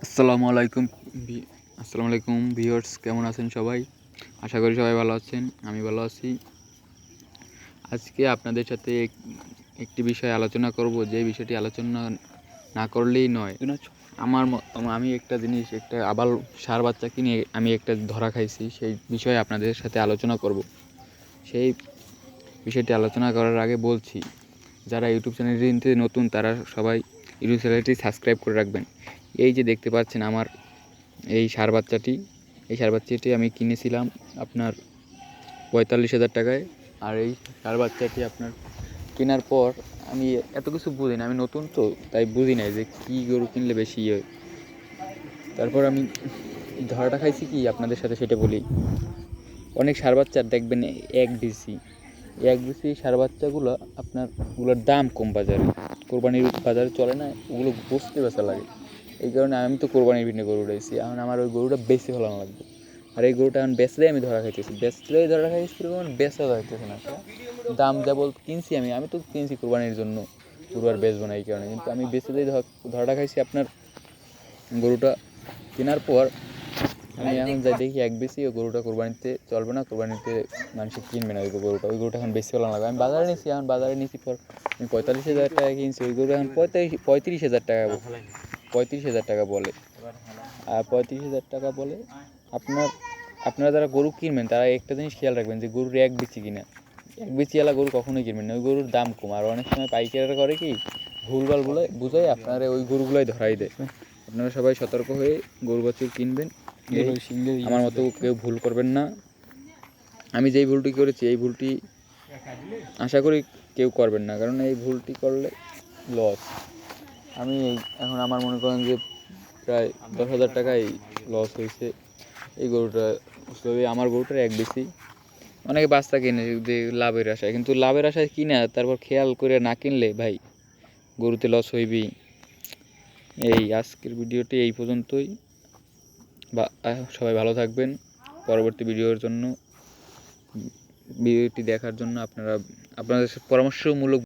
আসসালামু আলাইকুম আসসালামু আলাইকুম ভিউয়ার্স, কেমন আছেন সবাই? আশা করি সবাই ভালো আছেন। আমি ভালো আছি। আজকে আপনাদের সাথে একটি বিষয় আলোচনা করব, যে বিষয়টি আলোচনা না করলেই নয়। আমি একটা জিনিস, একটা আবাল ষাঁড় বাচ্চা কিনে আমি একটা ধরা খাইছি, সেই বিষয়ে আপনাদের সাথে আলোচনা করব। সেই বিষয়টি আলোচনা করার আগে বলছি, যারা ইউটিউব চ্যানেলটিতে নতুন তারা সবাই ইউটিউব চ্যানেলটি সাবস্ক্রাইব করে রাখবেন। এই যে দেখতে পাচ্ছেন আমার এই ষাঁড় বাচ্চাটি আমি কিনেছিলাম আপনার 45,000 টাকায়। আর এই ষাঁড় বাচ্চাটি আপনার কেনার পর আমি এত কিছু বুঝি না, আমি নতুন তো, তাই বুঝি নাই যে কী গরু কিনলে বেশি হয়। তারপর আমি ধরাটা খাইছি কি আপনাদের সাথে সেটা বলি। অনেক ষাঁড় বাচ্চার দেখবেন এক বিসি ষাঁড় বাচ্চাগুলো আপনার, ওগুলোর দাম কম বাজারে, কোরবানির বাজারে চলে না, ওগুলো বসতে বেচা লাগে। এই কারণে আমি তো কোরবানির ভিন্ন গরু উঠাইছি, এখন আমার ওই গরুটা বেশি ফেলানো লাগবে। আর এই গরুটা এখন বেচলেই আমি ধরা খাইতেছি, বেচা যাইতেছে না। দাম যা কিনছি আমি তো কিনছি কোরবানির জন্য, গরু আর বেচবো না এই কারণে, কিন্তু আমি বেচলেই ধরাটা খাইছি। আপনার গরুটা কেনার পর আমি এখন যাই দেখি এক বেশি ওই গরুটা কোরবানিতে চলবে না, কোরবানিতে মানুষ কিনবে না ওই গরুটা এখন বেশি ফেলানো লাগবে। আমি বাজারে নিয়েছি পর আমি 45,000 টাকা কিনছি, ওই গরু এখন 35,000 টাকা, 35,000 টাকা বলে। আর 35,000 টাকা বলে আপনারা যারা গরু কিনবেন তারা একটা জিনিস খেয়াল রাখবেন, যে গরুর এক কিনা, এক বিচিওয়ালা গরু কখনোই কিনবেন না, ওই গরুর দাম কম। আর অনেক সময় পাইকাররা করে কি, ভুলভাল বুঝাই আপনারা ওই গরুগুলোই ধরাই দেয়। আপনারা সবাই সতর্ক হয়ে গরু বাছুর কিনবেন, আমার মতো কেউ ভুল করবেন না। আমি যেই ভুলটি করেছি এই ভুলটি আশা করি কেউ করবেন না, কারণ এই ভুলটি করলে লস। আমি এখন আমার মনে করেন যে প্রায় 10,000 টাকাই লস হয়েছে এই গরুটা। আমার গরুটার এক বেশি, অনেকে বাচ্চা কিনে যে লাভের আশায়, কিন্তু লাভের আশায় কিনে তারপর খেয়াল করে না কিনলে ভাই গরুতে লস হইবি। এই আজকের ভিডিওটি এই পর্যন্তই। সবাই ভালো থাকবেন। পরবর্তী ভিডিওটি দেখার জন্য আপনাদের পরামর্শমূলক